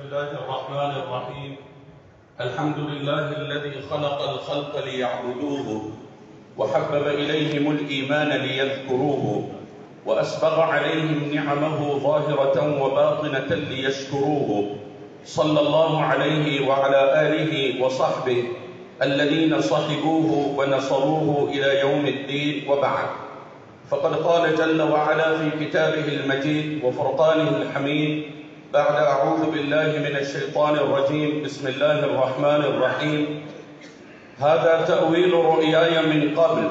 بسم الله الرحمن الرحيم. الحمد لله الذي خلق الخلق ليعبدوه وحبب إليهم الإيمان ليذكروه وأسبغ عليهم نعمه ظاهرة وباطنة ليشكروه. صلى الله عليه وعلى آله وصحبه الذين صحبوه ونصروه إلى يوم الدين، وبعد. فقد قال جل وعلا في كتابه المجيد وفرقانه الحميد بعد أعوذ بالله من الشيطان الرجيم بسم الله الرحمن الرحيم: هذا تأويل رؤياي من قبل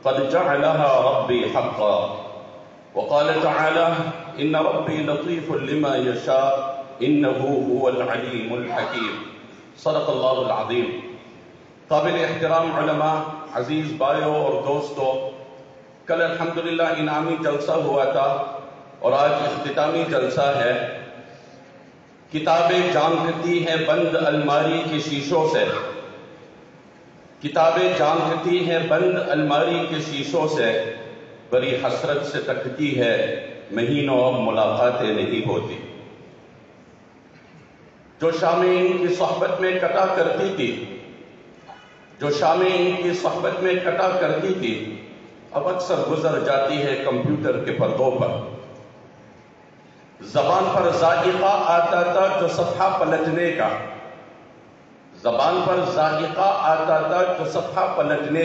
قد جعلها ربي حقا. وقال تعالى: إن ربي لطيف لما يشاء إنه هو العليم الحكيم. صدق الله العظيم. قابل احترام علماء، عزیز بھائیوں اور دوستوں، کل الحمدللہ انعامی جلسہ ہوا تھا اور آج اختتامی جلسہ ہے۔ کتابیں جھانکتی ہیں بند الماری کی شیشوں سے، کتابیں جھانکتی ہیں بند الماری کے شیشوں سے، بڑی حسرت سے تکتی ہے مہینوں اب ملاقاتیں نہیں ہوتی۔ جو شامیں ان کی صحبت میں کٹا کرتی تھی، اب اکثر گزر جاتی ہے کمپیوٹر کے پردوں پر۔ زبان پر ذائقہ آتا تھا جو صفحہ پلٹنے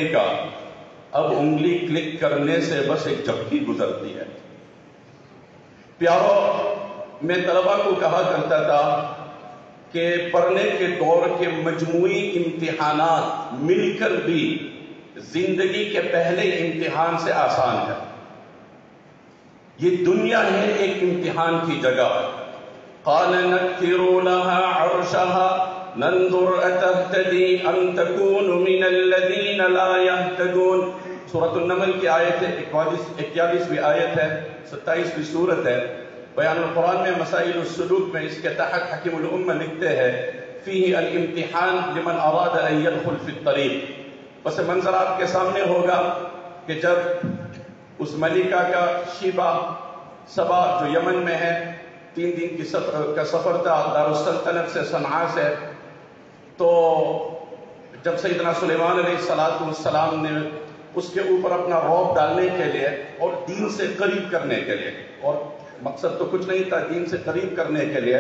کا، اب انگلی کلک کرنے سے بس ایک جھپکی گزرتی ہے۔ پیاروں، میں طلبہ کو کہا کرتا تھا کہ پڑھنے کے دور کے مجموعی امتحانات مل کر بھی زندگی کے پہلے امتحان سے آسان ہے۔ یہ دنیا ہے ایک امتحان کی جگہ۔ قال نكروا لها عرشها ننظر أتهتدي أم تكون من الذين لا يهتدون۔ سورۃ النمل کی آیت ہے، 41ویں آیت ہے، 27ویں سورت ہے۔ بیان القرآن میں مسائل السلوک میں اس کے تحت حکیم الامہ لکھتے ہیں: فيه الامتحان لمن اراد ان يدخل في الطريق۔ پس منظر آپ کے سامنے ہوگا کہ جب اس ملکہ کا شیبہ سبا جو یمن میں ہے، 3 دن کا سفر تھا دارالسلطنت سے، صنعاء سے، تو جب سیدنا سلیمان علیہ السلام نے اس کے اوپر اپنا رعب ڈالنے کے لیے اور دین سے قریب کرنے کے لیے، اور مقصد تو کچھ نہیں تھا، دین سے قریب کرنے کے لیے،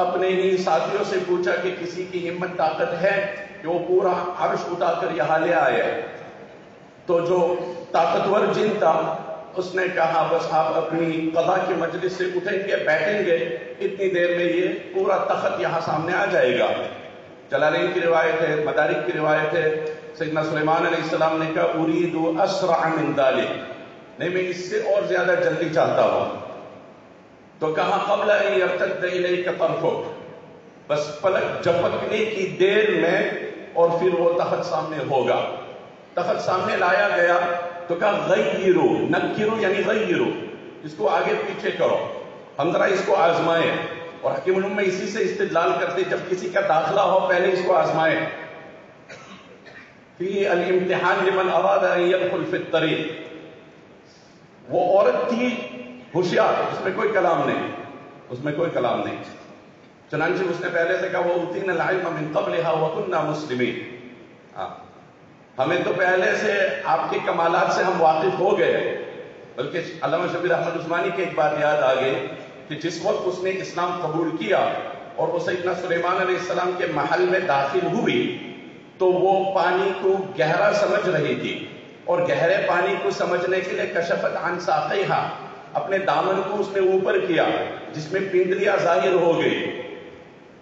اپنے ہی ساتھیوں سے پوچھا کہ کسی کی ہمت طاقت ہے کہ وہ پورا عرش اٹھا کر یہاں لے آئے؟ تو جو طاقتور جن تھا اس نے کہا بس آپ اپنی قضا کی مجلس سے اٹھیں گے، بیٹھیں گے، اتنی دیر میں یہ پورا تخت یہاں سامنے آ جائے گا۔ جلالین کی روایت ہے، مدارک کی روایت ہے، سیدنا سلیمان علیہ السلام نے کہا اريد اسرع من ذلك، نہیں میں اس سے اور زیادہ جلدی چاہتا ہوں۔ تو کہا قبل ان يرتد اليك طرفك، بس پلک جھپکنے کی دیر میں اور پھر وہ تخت سامنے ہوگا۔ تخت سامنے لایا گیا تو کہا غیرو، نکرو یعنی غیرو، اس کو آگے پیچھے کرو، ہم ذرا اس کو آزمائیں۔ اور حکیم الامہ اسی سے استدلال کرتے جب کسی کا داخلہ ہو پہلے اس کو آزمائیں۔ فی الامتحان لمن اراد ان يدخل في الطريق۔ وہ عورت تھی ہوشیار، اس میں کوئی کلام نہیں، چنانچہ اس نے پہلے سے کہا وَأُوتِينَا الْعِلْمَ مِنْ قَبْلِهَا وَكُنَّا مُسْلِمِينَ۔ ہمیں تو پہلے سے آپ کے کمالات سے ہم واقف ہو گئے۔ بلکہ علامہ شبیر احمد عثمانی کی ایک بات یاد آ گئی کہ جس وقت اس نے اسلام قبول کیا اور وہ سیدنا سلیمان علیہ السلام کے محل میں داخل ہوئی تو وہ پانی کو گہرا سمجھ رہی تھی، اور گہرے پانی کو سمجھنے کے لیے کشفت عن ساقیہا، اپنے دامن کو اس نے اوپر کیا جس میں پنڈلیاں ظاہر ہو گئی،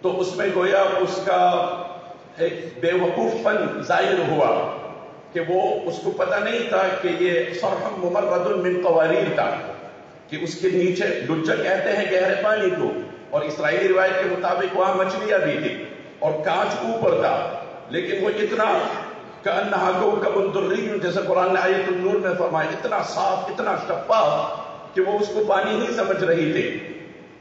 تو اس میں گویا اس کا ایک بے وقوف پن ظاہر ہوا کہ وہ اس کو پتہ نہیں تھا کہ یہ صرح ممرد من قواریر تھا، کہ اس کے نیچے لجہ کہتے ہیں گہرے پانی کو، اور اسرائیلی روایت کے مطابق وہاں مچھلیاں بھی تھی اور کانچ اوپر تھا، لیکن وہ اتنا کأنہا کوکب دری، جیسے قرآن نے آیت النور میں فرمایا، اتنا صاف، اتنا شفاف کہ وہ اس کو پانی ہی سمجھ رہی تھی۔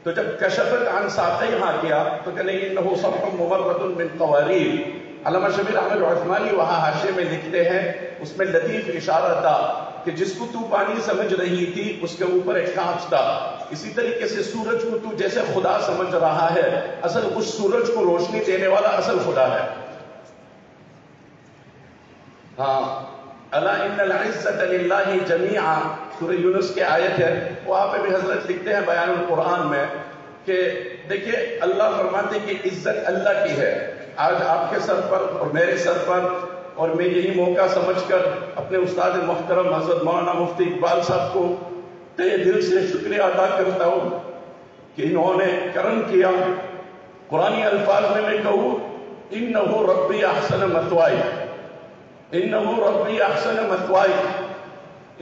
تو جب کشفت عن ساقیہا کیا تو کہنے انہو صرح ممرد من قواریر۔ علامہ شبیر احمد عثمانی وہاں حاشیے میں لکھتے ہیں، اس میں لطیف اشارہ تھا کہ جس کو تو پانی سمجھ رہی تھی اس کے اوپر ایک کانچ تھا، اسی طریقے سے سورج کو تو جیسے خدا سمجھ رہا ہے، اصل اس سورج کو روشنی دینے والا اصل خدا ہے۔ ہاں، الا ان العزت للہ جمیعا، سورہ یونس کی آیت ہے، وہاں پہ بھی حضرت لکھتے ہیں بیان القرآن میں کہ دیکھیے اللہ فرماتے ہیں کہ عزت اللہ کی ہے۔ آج آپ کے سر پر اور میرے سر پر، اور میں یہی موقع سمجھ کر اپنے استاد محترم حضرت مولانا مفتی اقبال صاحب کو تہہ دل سے شکریہ ادا کرتا ہوں کہ انہوں نے کرم کیا۔ قرآنی الفاظ میں کہوں، انہ ربی احسن مثوائی، انہ ربی احسن مثوائی،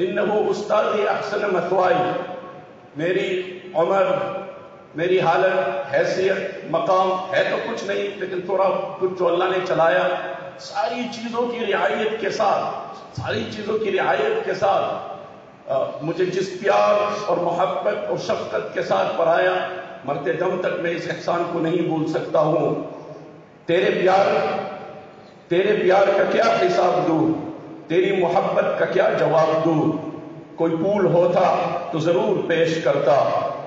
انہ استادی احسن مثوائی۔ میری عمر، میری حالت، حیثیت، مقام ہے تو کچھ نہیں، لیکن تھوڑا کچھ جو اللہ نے چلایا، ساری چیزوں کی رعایت کے ساتھ، ساری چیزوں کی رعایت کے ساتھ مجھے جس پیار اور محبت اور شفقت کے ساتھ پڑھایا، مرتے دم تک میں اس احسان کو نہیں بھول سکتا ہوں۔ تیرے پیار کا کیا حساب دوں، تیری محبت کا کیا جواب دوں؟ کوئی پھول ہوتا تو ضرور پیش کرتا،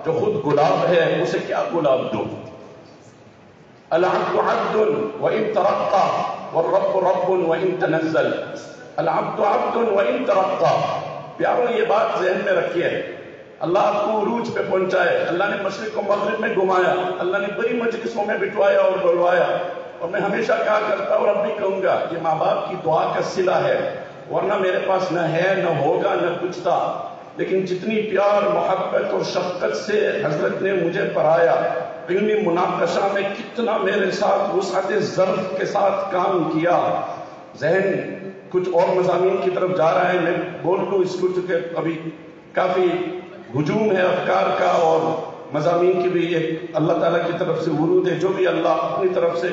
جو خود گلاب ہے اسے کیا گلاب دوں؟ العبد عبد وإن ترقى والرب رب وإن تنزل، العبد عبد وإن ترقى۔ پیاروں یہ بات ذہن میں رکھیے، اللہ آپ کو عروج پہ پہنچائے، اللہ نے مشرق و مغرب میں گھمایا، اللہ نے بڑی مجلسوں میں بٹھوایا اور بلوایا، اور میں ہمیشہ کہا کرتا ہوں اور اب بھی کہوں گا، یہ ماں باپ کی دعا کا صلہ ہے، ورنہ میرے پاس نہ ہے، نہ ہوگا، نہ کچھ تھا، لیکن جتنی پیار، محبت اور شفقت سے حضرت نے مجھے پڑھایا، علمی مناقشہ میں کتنا میرے ساتھ وسعت ظرف کے ساتھ کام کیا۔ ذہن کچھ اور مضامین کی طرف جا رہا ہے، میں بول لوں اس کو چونکہ ابھی کافی ہجوم ہے افکار کا، اور مضامین کی بھی ایک اللہ تعالیٰ کی طرف سے ورود ہے، جو بھی اللہ اپنی طرف سے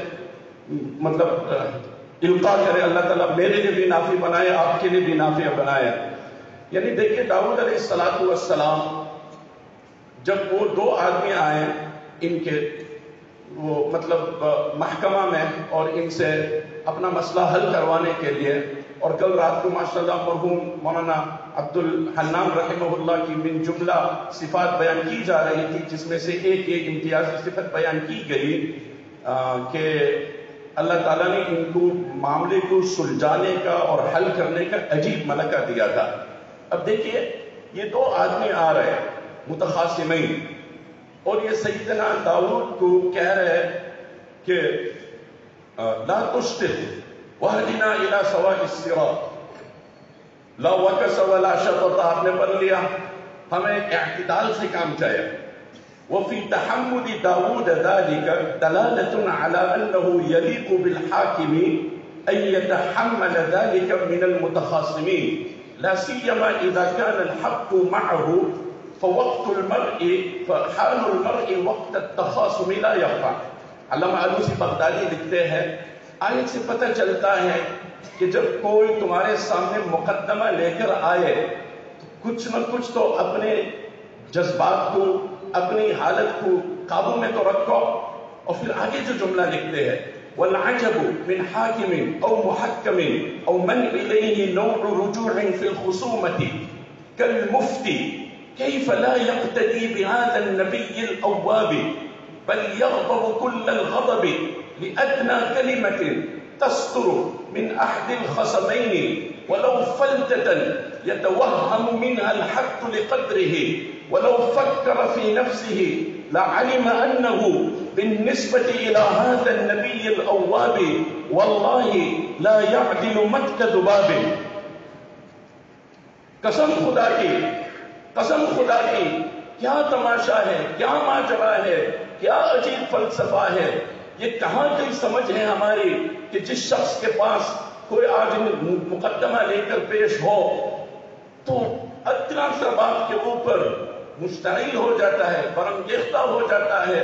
مطلب القاء کرے، اللہ تعالیٰ میرے لیے بھی نافع بنائے، آپ کے لیے بھی نافع بنائے۔ یعنی دیکھیے داؤد علیہ السلام جب وہ دو آدمی آئے ان کے وہ مطلب محکمہ میں، اور ان سے اپنا مسئلہ حل کروانے کے لیے، اور کل رات کو ماشاءاللہ مرحوم مولانا عبد الحنان رحمہ اللہ کی من جملہ صفات بیان کی جا رہی تھی، جس میں سے ایک امتیازی صفت بیان کی گئی کہ اللہ تعالیٰ نے ان کو معاملے کو سلجھانے کا اور حل کرنے کا عجیب ملکہ دیا تھا۔ اب دیکھیے یہ دو آدمی آ رہے متخاصمین، اور یہ سیدنا داؤد کو کہہ رہے کہ لا تشتت وَهْدِنَا إِلَى سَوَاءِ الصِّرَاطِ، لا وَكَسَ وَلَا شَطَطَ، آپ نے پڑھ لیا، ہمیں اعتدال سے کام چاہیے۔ وَفِي تَحَمُّدِ دَاوُودَ ذَلِكَ دَلَالَةٌ عَلَىٰ أَنَّهُ يَلِيقُ بِالْحَاكِمِ أَن يَتَحَمَّلَ ذَلِكَ مِنَ الْمُتَخَاصِمِينَ لَا سِيَّمَا إِذَا كَانَ الْحَقُّ مَعَهُ فَوَقْتُ الْمَرْءِ فَحَالُ الْمَرْءِ وَقْتَ التَّخَاصُمِ لَا يَخْفَىٰ۔ علامہ علوسی بغدادی لکھتے ہیں، آیت سے پتہ چلتا ہے کہ جب کوئی تمہارے سامنے مقدمہ لے کر آئے تو کچھ نہ کچھ تو اپنے جذبات کو، اپنی حالت کو قابو میں تو رکھو۔ اور پھر آگے جو جملہ لکھتے ہیں، وَالْعَجَبُ مِنْ حَاكِمٍ أَوْ مُحَكَّمٍ أَوْ مَنْ إِلَيْهِ نَوْعُ رُجُوعٍ فِي الْخُصُومَةِ كَالْمُفْتِي كَيْفَ لَا يَقْتَدِي بِهَذَا النَّبِيِّ الْأَوَّابِ بل يغضب كل الغضب لأدنى كلمة تستر من أحد الخصمين ولو فلتة يتوهم منها الحق لقدره ولو فكر في نفسه لعلم أنه بالنسبة إلى هذا النبي الأواب والله لا يعدل متك ذباب۔ قسم خدا کی کیا تماشا ہے، کیا ماجرا ہے، کیا عجیب فلسفہ ہے، یہ کہاں کی سمجھ ہے ہماری کہ جس شخص کے پاس کوئی آج مقدمہ لے کر پیش ہو تو ادنا سا بات کے اوپر مشتعل ہو جاتا ہے، برانگیختہ ہو جاتا ہے،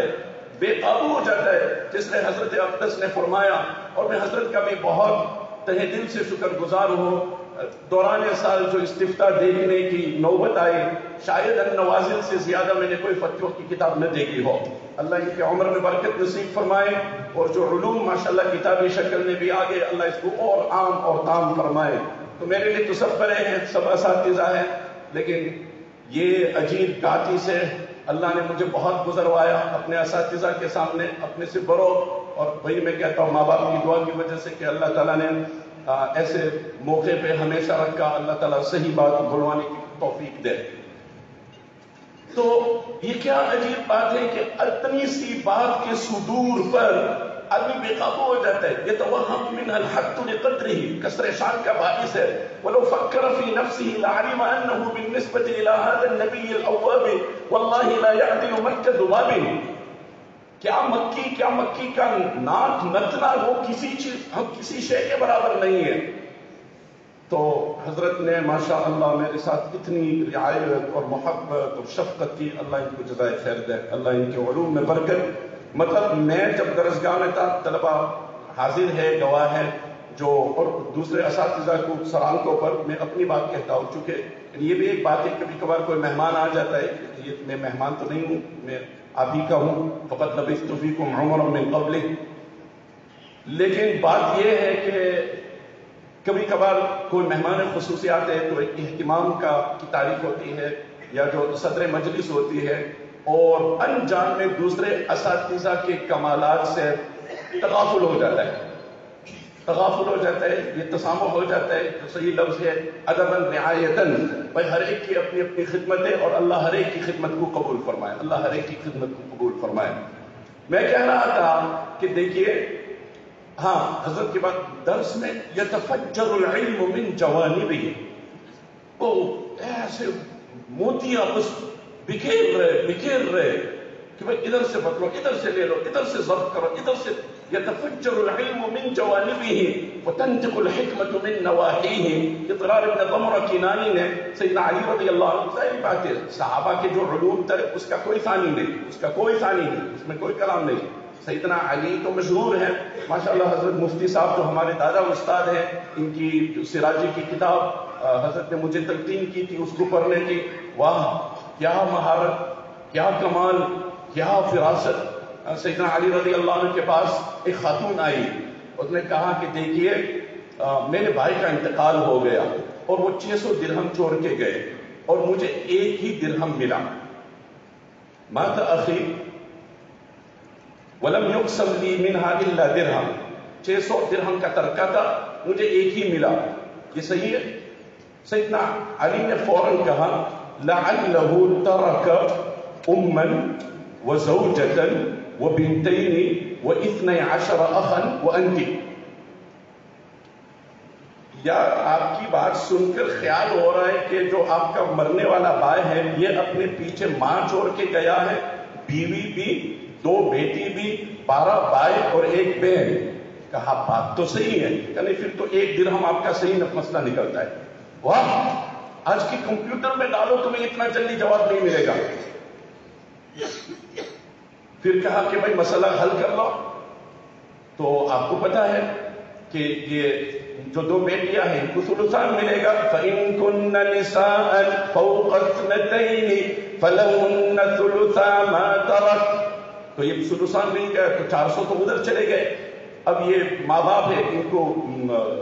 بے قابو ہو جاتا ہے، جس نے حضرت اقدس نے فرمایا۔ اور میں حضرت کا بھی بہت تہ دل سے شکر گزار ہوں، دوران سال جو استفتاء دیکھنے کی نوبت آئی، شاید النوازل سے زیادہ میں نے کوئی فتویٰ کی کتاب نہ دیکھی ہو۔ اللہ ان کی عمر میں برکت نصیب فرمائے، اور جو علوم ماشاءاللہ کتابی شکل میں بھی آگے، اللہ اس کو اور عام اور تام فرمائے۔ تو میرے لیے تو سب بڑے ہیں، سب اساتذہ ہیں، لیکن یہ عجیب گاتی سے اللہ نے مجھے بہت گزروایا اپنے اساتذہ کے سامنے، اپنے سے بڑوں، اور وہی میں کہتا ہوں ماں باپ کی دعا کی وجہ سے کہ اللہ تعالیٰ نے ایسے موقع پہ ہمیشہ رکھا، اللہ تعالیٰ صحیح بات بلوانے کی توفیق دے۔ تو یہ کیا عجیب بات ہے کہ اتنی سی بات کے صدور پر آدمی بے قابو ہو جاتا ہے۔ يتوهم منها الحق لقدره، کسر شان کا باعث ہے۔ ولو فكر في نفسه لعلم انه بالنسبة الى هذا النبي الاواب والله لا يعدل مكة ذباب۔ کیا مکی کا ناک نتنا وہ کسی شے کے برابر نہیں ہے۔ تو حضرت نے ماشاء اللہ میرے ساتھ اتنی رعایت اور محبت اور شفقت کی، اللہ ان کو جزائے خیر دے، اللہ ان کے علوم میں برکت۔ مطلب میں جب درسگاہ میں تھا، طلبہ حاضر ہے، گواہ ہے، جو اور دوسرے اساتذہ کو سرانکوں پر میں اپنی بات کہتا ہوں، چونکہ یہ بھی ایک بات ہے کبھی کبھار کوئی مہمان آ جاتا ہے، یہ میں مہمان تو نہیں ہوں، میں آپ ہی کا ہوں، فقط لبثت فیکم عمرا من قبلہ، لیکن بات یہ ہے کہ کبھی کبھار کوئی مہمان خصوصی آتے ہیں تو ایک اہتمام کی تعریف ہوتی ہے، یا جو صدر مجلس ہوتی ہے، اور انجان میں دوسرے اساتذہ کے کمالات سے تغافل ہو جاتا ہے، یہ تسامح ہو جاتا ہے، جو صحیح لفظ ہے ادباً رعایتاً، بھائی ہر ایک کی اپنی اپنی خدمت ہے، اور اللہ ہر ایک کی خدمت کو قبول فرمائے، اللہ ہر ایک کی خدمت کو قبول فرمائے۔ میں کہہ رہا تھا کہ دیکھیے، ہاں حضرت کے بعد درس میں یتفجر العلم من جوانبہ، وہ ایسے موتیاں بس بکھیر رہے کہ بھائی ادھر سے بدلو، ادھر سے لے لو، ادھر سے ضبط کرو، ادھر سے۔ یتفجر العلم من جوانبہ وتنطق الحکمة من نواحیہ۔ اضرار ابن ضمرہ کنانی نے سیدنا علی رضی اللہ عنہ، ظاہر بات ہے صحابہ کے جو علوم تھے اس کا کوئی ثانی نہیں، اس میں کوئی کلام نہیں۔ سیدنا علی تو مشہور ہیں ماشاءاللہ، حضرت مفتی صاحب جو ہمارے دادا استاد ہیں، ان کی سراجی کی کتاب حضرت نے مجھے تلقین کی تھی، اس کو پڑھنے کی، واہ کیا مہارت، کیا کمال، کیا فراست۔ سیدنا علی رضی اللہ عنہ کے پاس ایک خاتون آئی، اس نے کہا کہ دیکھیے میرے بھائی کا انتقال ہو گیا اور وہ 600 درہم چھوڑ کے گئے اور مجھے ایک ہی درہم ملا، مات اخی ولم یقسم لی منہا الا درہم، 600 درہم کا ترکہ تھا، مجھے ایک ہی ملا، یہ صحیح ہے؟ سیدنا علی نے فوراً کہا لعلہ ترک اما وزوجتا وبنتین و12 اخا وانت۔ یا آپ کی بات سن کر خیال ہو رہا ہے کہ جو آپ کا مرنے والا بھائی ہے یہ اپنے پیچھے ماں چھوڑ کے گیا ہے، بیوی بھی، 2 بیٹی بھی، 12 بھائی اور 1 بہن۔ کہا بات تو صحیح ہے، یعنی پھر تو 1 درہم آپ کا صحیح مسئلہ نکلتا ہے۔ واہ، آج کی کمپیوٹر میں ڈالو تمہیں اتنا جلدی جواب نہیں ملے گا۔ پھر کہا کہ بھائی مسئلہ حل کر لو، تو آپ کو پتا ہے کہ یہ جو 2 بیٹیاں ہیں ان کو ثلثان ملے گا، فَإِن كُنَّ نِسَاءً فَوْقَ اثْنَتَيْنِ فَلَهُنَّ ثُلُثَا مَا تَرَكَ۔ تو یہ ثلثان مل گیا، تو 400 تو ادھر چلے گئے۔ اب یہ ماں باپ ہے، ان کو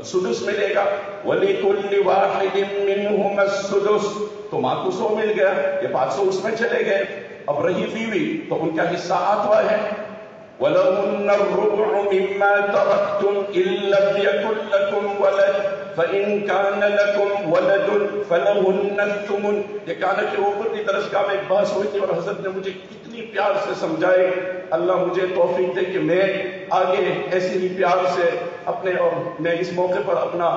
سدس ملے گا، وَلِكُلِّ وَاحِدٍ مِّنْهُمَا السُّدُسُ، تو ماں کو 100 مل گیا، یہ 500 اس میں چلے گئے۔ اب رہی بیوی تو ان کا حصہ 8واں ہے، وَلَهُنَّ الرُّبُعُ مِمَّا تَرَكْتُمْ إِن لَّمْ يَكُن لَّكُمْ وَلَدٌ فَإِن كَانَ لَكُمْ وَلَدٌ فَلَهُنَّ الثُّمُنُ۔ یہ کہنا کہ اوپر کی درسگاہ میں ایک بحث ہوئی تھی اور حضرت نے مجھے اتنی پیار سے سمجھائے، اللہ مجھے توفیق دے کہ میں آگے ایسے ہی پیار سے اپنے، اور میں اس موقع پر اپنا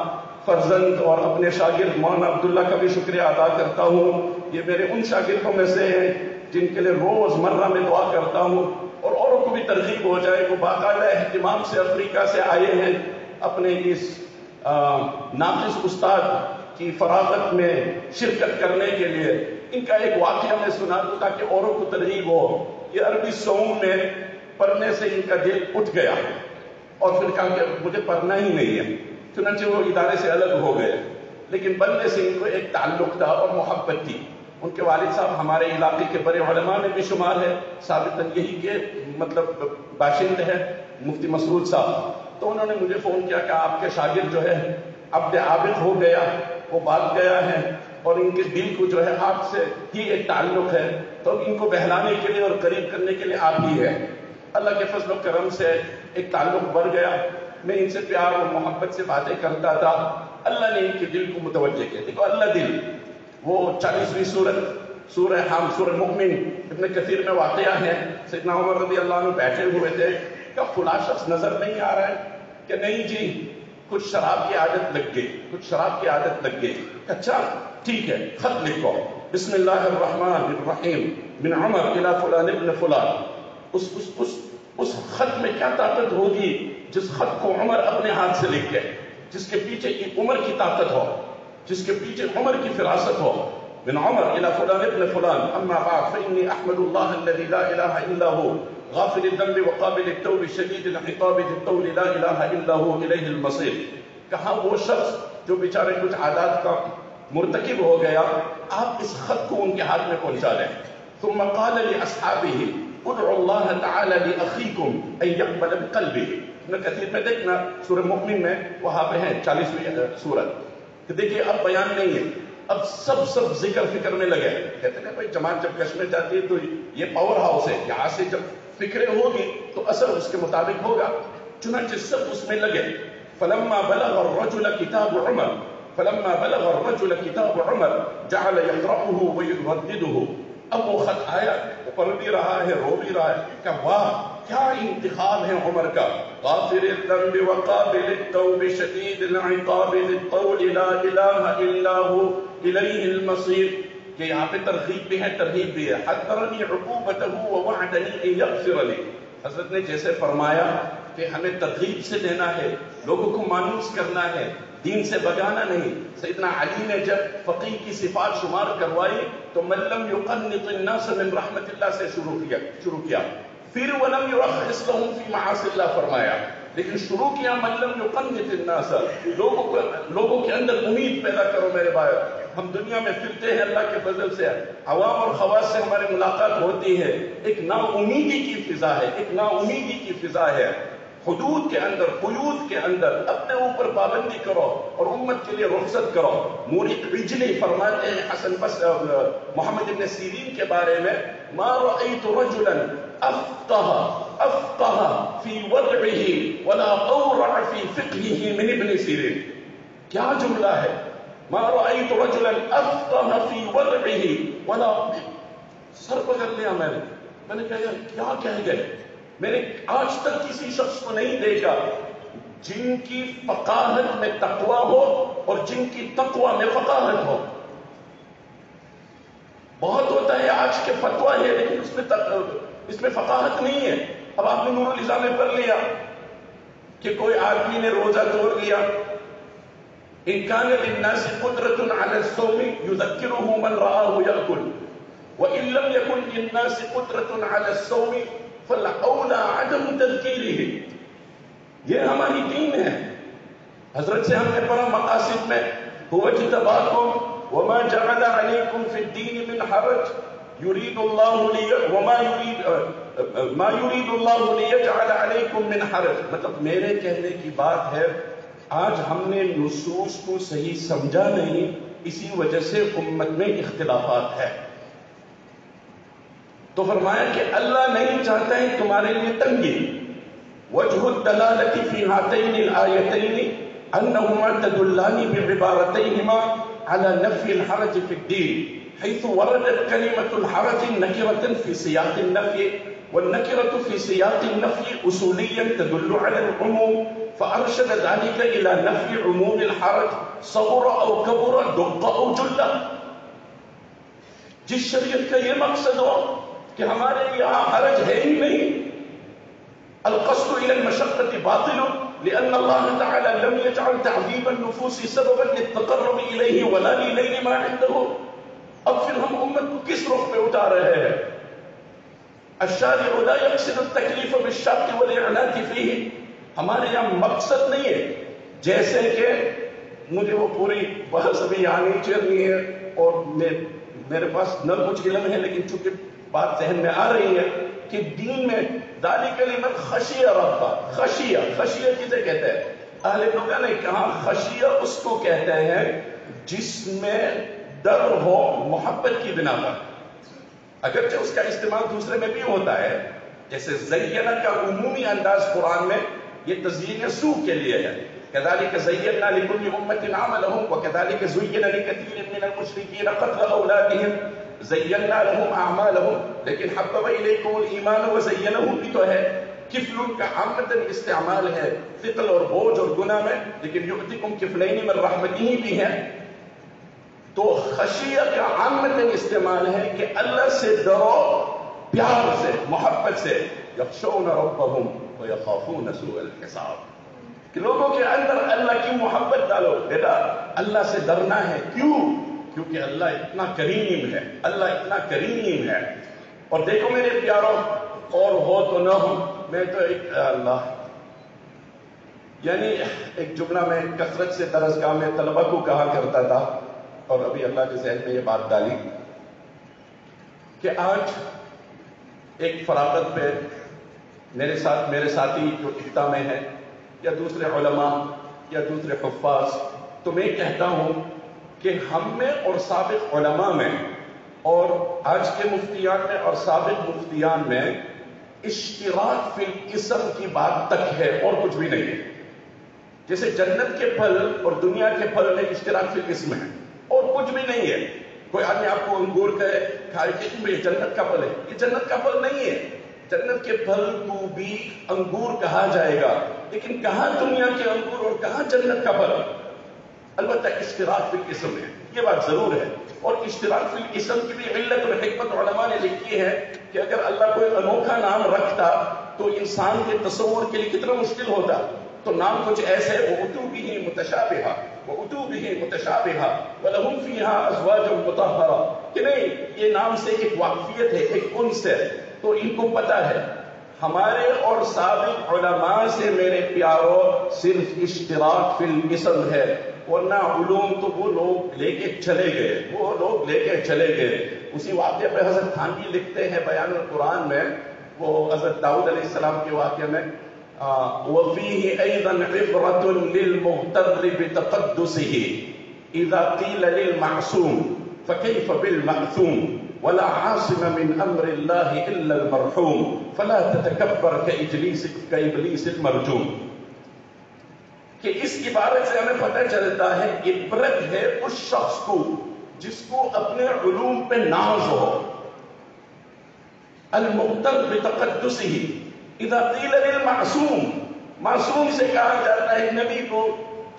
فرزند اور اپنے شاگرد مولانا عبداللہ کا بھی شکریہ ادا کرتا ہوں۔ یہ میرے ان شاگردوں میں سے ہیں جن کے لیے روز مرہ میں دعا کرتا ہوں، اور اوروں کو بھی ترغیب ہو جائے، وہ باقاعدہ اہتمام سے افریقہ سے آئے ہیں اپنے اس ناقص استاد کی فراغت میں شرکت کرنے کے لیے۔ ان کا ایک واقعہ میں سنا دوں تاکہ اوروں کو ترغیب ہو۔ یہ عربی صوم میں پڑھنے سے ان کا دل اٹھ گیا اور پھر کہا کہ مجھے پڑھنا ہی نہیں ہے، چنانچہ وہ ادارے سے الگ ہو گئے، لیکن پڑھنے سے ان کو ایک تعلق تھا اور محبت تھی۔ ان کے والد صاحب ہمارے علاقے کے بڑے علماء میں بھی شمار ہے، ثابتاً یہی کے مطلب باشند ہے مفتی مسعود صاحب۔ تو انہوں نے مجھے فون کیا کہ آپ کے شاگرد جو ہے عبد عابد ہو گیا، وہ بھاگ گیا ہے اور ان کے دل کو جو ہے آپ سے ہی ایک تعلق ہے، تو ان کو بہلانے کے لیے اور قریب کرنے کے لیے آپ ہی ہے۔ اللہ کے فضل و کرم سے ایک تعلق بڑھ گیا، میں ان سے پیار اور محبت سے باتیں کرتا تھا، اللہ نے ان کے دل کو متوجہ کیا۔ دیکھو اللہ دل، وہ 40ویں سورہ حم، سورہ مؤمن، ابن کثیر میں واقعہ ہے، سیدنا عمر رضی اللہ عنہ بیٹھے ہوئے تھے کہ فلاں شخص نظر نہیں آ رہا ہے کہ نہیں جی کچھ شراب کی عادت لگ گئی، اچھا ٹھیک ہے خط لکھو، بسم اللہ الرحمن الرحیم من عمر الى فلان ابن فلان۔ اس خط میں کیا طاقت ہوگی جس خط کو عمر اپنے ہاتھ سے لکھ گئے، جس کے پیچھے عمر کی طاقت ہو، جس کے پیچھے عمر کی فراست ہو۔ من عمر الى فلان ابن فلان اما بعد فاني احمد الله الذي لا اله الا هو غافل الذنب وقابل التوب شدید العقاب ذی الطول لا الہ الا هو الیہ المصیر۔ کہا وہ شخص جو بیچارے کچھ عادات کا مرتکب ہو گیا، آپ اس خط کو ان کے ہاتھ میں پہنچا دیں۔ ثم قال لاصحابه ادعوا الله تعالى لاخيكم ان يقبل بقلبه۔ ابن کثیر میں دیکھنا سورہ مؤمن میں وہاں پہ ہے 40ویں سورت، کہ دیکھیے اب بیان نہیں ہے، اب سب ذکر فکر میں لگے، کہتے ہیں بھائی جماعت جب کشمیر جاتی ہے تو یہ پاور ہاؤس ہے، یہاں سے جب فکریں ہوگی تو اثر اس کے مطابق ہوگا، چنانچہ سب اس میں لگے۔ فلما بلغ الرجل کتاب عمر جعل يقرأه ويردده۔ اب وہ خط آیا، وہ پڑھ بھی رہا ہے، رو بھی رہا ہے کہ واہ کیا انتخاب ہے عمر کا، غافر الذنب وقابل التوب شدید العقاب ذی الطول لا الہ الا هو الیہ المصیر۔ کہ یہاں پہ ترغیب بھی ہے ترغیب بھی ہے، حذرنی عقوبتہ ووعدنی ان یغفر لی۔ حضرت نے جیسے فرمایا کہ ہمیں ترغیب سے دینا ہے، لوگوں کو مانوس کرنا ہے، دین سے بگانا نہیں۔ سیدنا علی نے جب فقیہ کی صفات شمار کروائی تو من لم یقنط الناس من رحمت اللہ سے شروع کیا، پھر ولم یرخص لهم فی معاصی اللہ فرمایا، لیکن شروع کیا من لم یقنط الناس، لوگوں کے اندر امید پیدا کرو میرے بھائی۔ ہم دنیا میں پھرتے ہیں اللہ کے فضل سے، عوام اور خواص سے ہماری ملاقات ہوتی ہے، ایک نا امیدی کی فضا ہے، حدود کے اندر قیود کے اندر اپنے اوپر پابندی کرو اور امت کے لیے رخصت کرو۔ مورق رجلی فرماتے ہیں حسن محمد ابن سیرین کے بارے میں، ما رأيت رجلا افقہ فی ورعه ولا اورع فی فقهه من ابن سیرین۔ کیا جملہ ہے، ما رأيت رجلا افقہ فی ورعه ولا، سر پکڑ لیا میں نے کہا یار کیا کہہ گئے، میں نے آج تک کسی شخص کو نہیں دیکھا جن کی فقاہت میں تقوی ہو اور جن کی تقوی میں فقاہت ہو۔ بہت ہوتا ہے آج کے فتویٰ ہے لیکن اس میں فقاہت نہیں ہے۔ اب آپ نے نور الاسلام میں پڑھ لیا کہ کوئی آدمی نے روزہ توڑ لیا، ان کان للناس قدرۃ علی الصوم یذکرہ من رآہ یأکل وان لم یکن للناس قدرۃ علی الصوم فالاولی عدم تذکیرہ۔ یہ ہماری دین ہے۔ حضرت سے ہم نے پڑھا مقاصد میں، هو اجتباکم وما جعل علیکم فی الدین من حرج یرید اللہ ما یرید اللہ لیجعل علیکم من حرج۔ مطلب میرے کہنے کی بات ہے آج ہم نے نصوص کو صحیح سمجھا نہیں، اسی وجہ سے امت میں اختلافات ہے۔ تو فرمایا کہ اللہ نہیں چاہتا ہے تمہارے لیے تنگی۔ وجہ الدلالۃ فی ہاتین الآیتین انہما تدلان بعبارتیہما علی نفی الحرج فی الدین حيث وردت كلمة الحرج نكرة في سياق النفي، والنكرة في سياق النفي أصوليا تدل على العموم، فأرشد ذلك إلى نفي عموم الحرج صغر أو كبر دق أو جل۔ جس شریعت کا یہ مقصد ہو کہ ہمارے یہاں حرج ہے ہی نہیں، القصد إلى المشقة باطل لأن الله تعالى لم يجعل تعذيب النفوس سببا للتقرب إليه ولا لنيل ما عنده۔ اب پھر ہم امت کو کس رخ پہ اٹھا رہے ہیں؟ الشارع لا يقصد التکلیف بالشق والإعنات فيه۔ ہمارے یہاں مقصد نہیں ہے، جیسے کہ مجھے وہ پوری بحث ابھی یہاں نہیں چلنی ہے اور میرے پاس نہ کچھ علم ہے، لیکن چونکہ بات ذہن میں آ رہی ہے کہ دین میں ذالک لمن خشی ربہ، خشیہ کسے کہتے ہیں؟ اہل لغت نے کہا خشیہ اس کو کہتے ہیں جس میں ڈر ہو محبت کی بنا پر، اگرچہ اس کا استعمال دوسرے میں بھی ہوتا ہے، جیسے زینہ کا عمومی انداز قرآن میں یہ تزیین سوء کے لیے ہے، كذلك زينا لكل أمة عملهم وكذلك زين لكثير من المشركين قتل أولادهم زينا لهم أعمالهم، لیکن حبب إليكم الإيمان وزينه بھی تو ہے، کفل کا عامتاً استعمال ہے ثقل اور بوجھ اور گناہ میں، لیکن یؤتکم کفلین من رحمتہ بھی ہے۔ تو خشیہ کا عامتاً استعمال ہے کہ اللہ سے ڈرو پیار سے، محبت سے، یخشون ربهم ویخافون سوء الحساب، کہ لوگوں کے اندر اللہ کی محبت ڈالو، بیٹا اللہ سے ڈرنا ہے، کیوں؟ کیونکہ اللہ اتنا کریم ہے، اللہ اتنا کریم ہے۔ اور دیکھو میرے پیاروں، اور ہو تو نہ ہو، میں تو ایک اللہ یعنی ایک جملہ میں کثرت سے درسگاہ میں طلبہ کو کہا کرتا تھا، اور ابھی اللہ کے ذہن میں یہ بات ڈالی کہ آج ایک فراغت پہ میرے ساتھی جو افتاء میں ہے یا دوسرے علماء یا دوسرے حفاظ، تو میں کہتا ہوں کہ ہم میں اور سابق علماء میں اور آج کے مفتیان میں اور سابق مفتیان میں اشتراک فی الاسم کی بات تک ہے، اور کچھ بھی نہیں ہے۔ جیسے جنت کے پھل اور دنیا کے پھل میں اشتراک فی الاسم ہے، اور کچھ بھی نہیں ہے۔ کوئی آدمی آپ کو انگور کہے کھائے کہ یہ جنت کا پھل ہے، یہ جنت کا پھل نہیں ہے۔ جنت کے پھل کو بھی انگور کہا جائے گا، لیکن کہاں دنیا کے انگور اور کہاں جنت کا پھل؟ البتہ اشتراک فی الاسم ہے، یہ بات ضرور ہے۔ اور اشتراک فی الاسم کی بھی علت اور حکمت علماء نے لکھی ہے کہ اگر اللہ کوئی انوکھا نام رکھتا تو انسان کے تصور کے لیے کتنا مشکل ہوتا۔ تو نام کچھ ایسے وَأُتُوا بِهِ مُتَشَابِهًا وَأُتُوا بِهِ مُتَشَابِهًا وَلَهُمْ فِيهَا أَزْوَاجٌ مُطَهَّرَةٌ، کہ نہیں یہ نام سے ایک واقفیت ہے، ایک انس ہے، تو ان کو پتہ ہے۔ ہمارے اور سابق علماء سے میرے پیاروں صرف اشتراک فی الاسم ہے، ورنہ علوم تو وہ لوگ لے کے چلے گئے۔ اسی واقعے پہ حضرت تھانوی لکھتے ہیں بیان القرآن میں، وہ حضرت داؤد علیہ السلام کے واقعے میں، وَفِيهِ أَيْضًا عِبْرَةٌ لِلْمُغْتَرِّ بِتَقَدُّسِهِ إِذَا قِيلَ لِلْمَعْصُومِ فَكَيْفَ بِالْمَعْثُومِ وَلَا عَاصِمَ مِنْ أَمْرِ اللَّهِ إِلَّا الْمَرْحُومِ فَلَا تَتَكَبَّرْ كَإِبْلِيسِ الْمَرْجُومِ، کہ اس عبارت سے ہمیں پتہ چلتا ہے عبرت ہے اس شخص کو جس کو اپنے علوم پہ ناز ہو۔ المغتر بتقدسه اذا قیل للمعصوم، معصوم سے کہا جاتا ہے نبی کو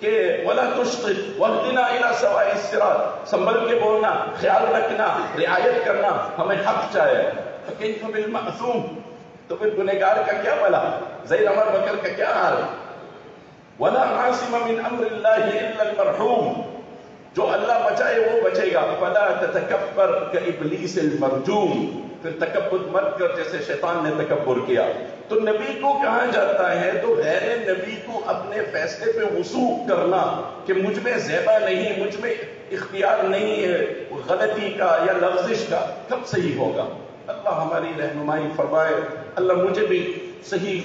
کہ ولا تشطط واهدنا الى سواء الصراط، سنبھل کے بولنا، خیال رکھنا، رعایت کرنا، ہمیں حق چاہے۔ فكيف بالمعصوم، تو پھر گنہگار کا کیا بھلا، زید عمر بکر کا کیا حال؟ ولا عاصم من امر اللہ الا المرحوم، جو اللہ بچائے وہ بچے گا۔ فلا تتکبر کابلیس المرجوم، پھر تکبر مت کر جیسے شیطان نے تکبر کیا۔ تو نبی کو کہا جاتا ہے تو غیر نبی کو اپنے فیصلے پہ وثوق کرنا کہ مجھ میں زیبا نہیں، مجھ میں اختیار نہیں ہے غلطی کا یا لغزش کا، کب صحیح ہوگا؟ اللہ ہماری رہنمائی فرمائے، اللہ مجھے بھی صحیح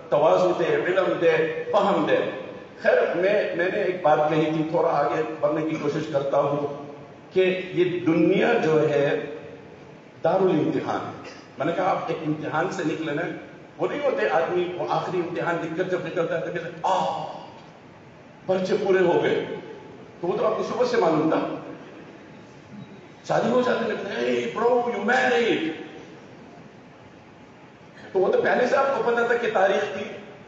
تواضع دے، علم دے، فہم دے۔ خیر میں نے ایک بات کہی تھی، تھوڑا آگے بڑھنے کی کوشش کرتا ہوں کہ یہ دنیا جو ہے دارالامتحان ہے۔ میں نے کہا آپ ایک امتحان سے نکلے نا، وہ نہیں ہوتے آدمی وہ آخری امتحان لکھ کر جب نکلتا ہے تو کہتے پرچے پورے ہو گئے، تو وہ تو آپ کو صبح سے معلوم تھا، شادی ہو جاتی ہے برو یو میریڈ، تو وہ تو پہلے سے آپ کو پتا تھا کہ تاریخ تھی،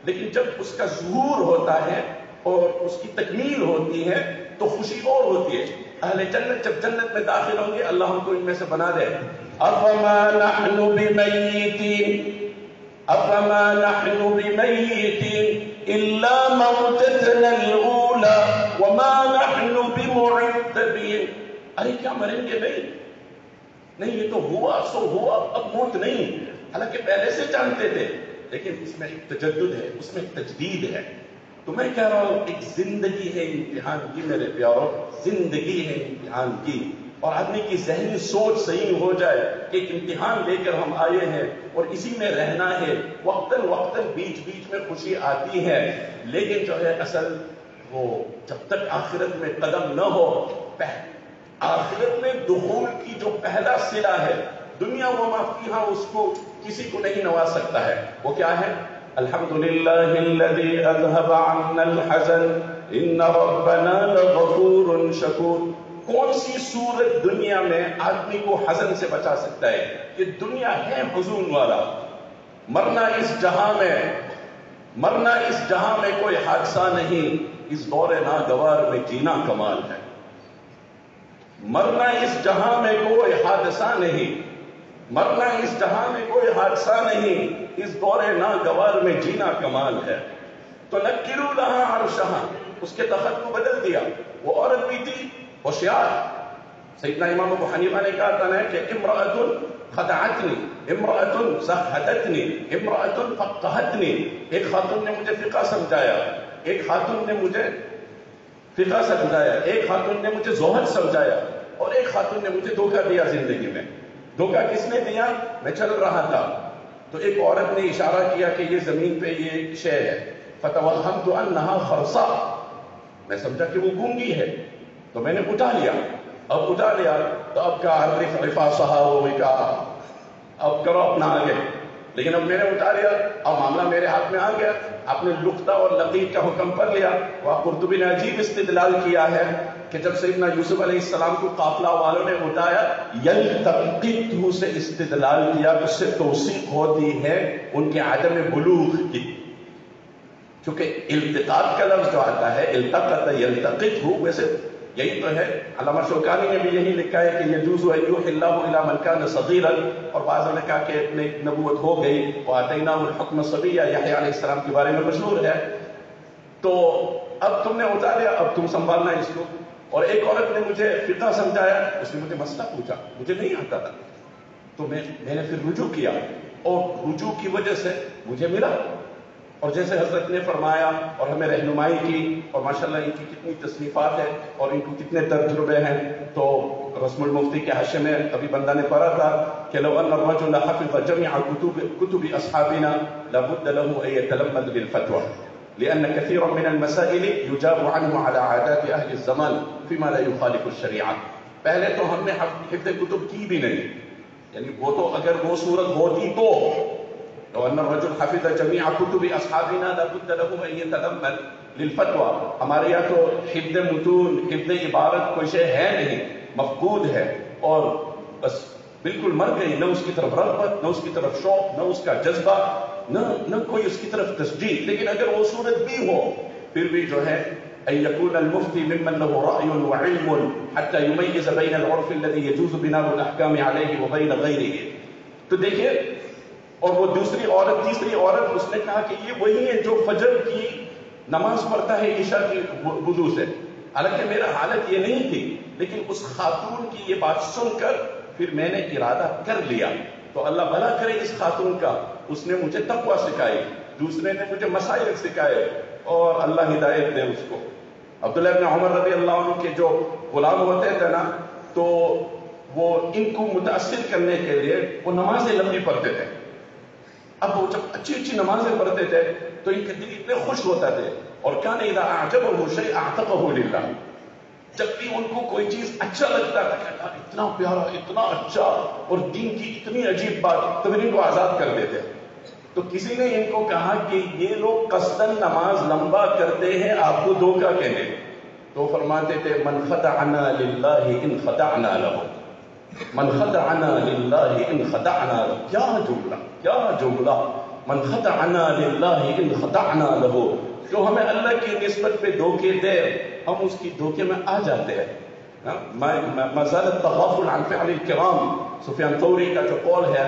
لیکن جب اس کا ظہور ہوتا ہے اور اس کی تکمیل ہوتی ہے تو خوشی اور ہوتی ہے۔ اہل جنت جب جنت میں داخل ہوں گے، اللہ ہم کو ان میں سے بنا دے۔ افما نحن بمیتین افما نحن بمیتین الا موتتنا الاولى وما نحن بمعذبین، ارے کیا مریں گے؟ نہیں یہ تو ہوا سو ہوا، اب موت نہیں، حالانکہ پہلے سے جانتے تھے، لیکن اس میں ایک تجدد ہے، اس میں ایک تجدید ہے۔ تو میں کہہ رہا ہوں ایک زندگی ہے امتحان کی میرے پیاروں، زندگی ہے امتحان کی، اور آدمی کی ذہنی سوچ صحیح ہو جائے ایک امتحان لے کر ہم آئے ہیں اور اسی میں رہنا ہے. وقتاً وقتاً بیچ بیچ میں خوشی آتی ہے، لیکن جو ہے اصل وہ جب تک آخرت میں قدم نہ ہو، آخرت میں دخول کی جو پہلا صلہ ہے، دنیا و ما فیہا، اس کو کسی کو نہیں نواز سکتا ہے. وہ کیا ہے؟ الحمدللہ الذی اذهب عنا الحزن ان ربنا لغفور شکور. کون سی صورت دنیا میں آدمی کو حزن سے بچا سکتا ہے؟ یہ دنیا ہے حزن والا. مرنا اس جہاں میں کوئی حادثہ نہیں، اس دور ناگوار میں جینا کمال ہے. مرنا اس جہاں میں کوئی حادثہ نہیں، مرنا اس جہاں میں کوئی حادثہ نہیں، اس دور ناگوار میں جینا کمال ہے. تو نکروا لها عرشها، اس کے تخت کو بدل دیا. وہ عورت بھی تھی ہوشیار. سیدنا امام ابو حنیفہ نے کہا تھا کہ امرأۃ خدعتنی، امرأۃ زہدتنی، امرأۃ فقہتنی. ایک خاتون نے مجھے فقہ سمجھایا، ایک خاتون نے مجھے فقہ سمجھایا، ایک خاتون نے مجھے زہد سمجھایا، اور ایک خاتون نے مجھے دھوکہ دیا زندگی میں. دھوکہ کس نے دیا؟ میں چل رہا تھا تو ایک عورت نے اشارہ کیا کہ یہ زمین پہ یہ شے ہے، فتوہمت انہا خرصا، میں سمجھا کہ وہ گونگی ہے، تو میں نے اٹھا لیا. اب اٹھا لیا تو اب کیا عرف رفاصہا ووکا، اب کرو اپنا آگے. لیکن اب میں نے اٹھا لیا، اب معاملہ میرے ہاتھ میں آ گیا. آپ نے لقطہ اور لقیط کا حکم پڑھ لیا. وہاں قرطبی نے عجیب استدلال کیا ہے کہ جب سیدنا یوسف علیہ السلام کو قافلہ والوں نے اٹھایا، یلتقطہ سے استدلال کیا، اس سے توثیق ہوتی ہے ان کے عدم بلوغ کی. کیونکہ التقاط کا لفظ جو آتا ہے التقط یلتقط ہو، ویسے یہی تو ہے. علامہ شوکانی نے بھی یہی لکھا ہے کہ یجوز ان یوحی اللہ الی من کان صغیرا، اور بعضوں نے کہا کہ نبوت ہو گئی، وآتیناہ الحکم صبیا، یحییٰ علیہ السلام کے بارے میں مشہور ہے. تو اب تم نے اتار لیا، اب تم سنبھالنا اس کو. اور ایک عورت نے مجھے فقہ سمجھایا، اس نے مجھے مسئلہ پوچھا، مجھے نہیں آتا تھا، تو میں نے پھر رجوع کیا، اور رجوع کی وجہ سے مجھے ملا. اور جیسے حضرت نے فرمایا اور ہمیں رہنمائی کی، اور ماشاءاللہ ان کی کتنی تصنیفات ہیں اور ان کو کتنے تجربے ہیں. تو رسم المفتی کے حاشیے میں ابھی بندہ نے پڑھا تھا کہ لو ان الرجل حفظ جميع كتب اصحابنا لابد له ان يتلمذ بالفتوى لان كثيرا من المسائل يجاب عنه على عادات اهل الزمان فيما لا يخالف الشريعه. پہلے تو ہم نے حفظ کتب کی بھی نہیں، یعنی وہ تو اگر وہ صورت ہوتی تو لو ان الرجل حفظ جميع كتب اصحابنا لابد له ان يتلمذ للفتوى. ہمارے یہاں تو حفظ متون، حفظ عبارت کوئی شے ہے نہیں، مفقود ہے، اور بس بالکل مر گئی. نہ اس کی طرف رغبت، نہ اس کی طرف شوق، نہ اس کا جذبہ، نہ کوئی اس کی طرف تشجیع. لیکن اگر وہ صورت بھی ہو پھر بھی جو ہے ان يكون المفتي ممن له رأي وعلم حتى يميز بين العرف الذي يجوز بناء الاحكام عليه وبين غيره. تو دیکھیے، اور وہ دوسری عورت، تیسری عورت، اس نے کہا کہ یہ وہی ہے جو فجر کی نماز پڑھتا ہے عشاء کی وضو سے. حالانکہ میرا حالت یہ نہیں تھی، لیکن اس خاتون کی یہ بات سن کر پھر میں نے ارادہ کر لیا. تو اللہ بھلا کرے اس خاتون کا، اس نے مجھے تقوی سکھائی، دوسرے نے مجھے مسائل سکھائے، اور اللہ ہدایت دے اس کو. عبداللہ ابن عمر رضی اللہ عنہ کے جو غلام ہوتے تھے نا، تو وہ ان کو متاثر کرنے کے لیے وہ نمازیں لمبی پڑھتے تھے. اب وہ جب اچھی اچھی نمازیں پڑھتے تھے تو ان کے دل اتنے خوش ہوتا تھے. اور کان اذا اعجبه شيء اعتقه لله، جب بھی ان کو کوئی چیز اچھا لگتا تھا کہ اتنا پیارا، اتنا اچھا، اور دین کی اتنی عجیب بات، تو ان کو آزاد کر دیتے. تو کسی نے ان کو کہا کہ یہ لوگ قصداً نماز لمبا کرتے ہیں آپ کو دھوکہ کہنے. تو فرماتے تھے من خدعنا للہ ان خدعنا له، من خدعنا للہ ان خدعنا له. کیا جملہ، کیا جملہ، من خدعنا للہ ان خدعنا له. جو ہمیں اللہ کی نسبت پہ دھوکے دے ہم اس کی دھوکے میں آ جاتے ہیں. ما زال التغافل عن فعل الكرام، سفیان ثوری کا جو قول ہے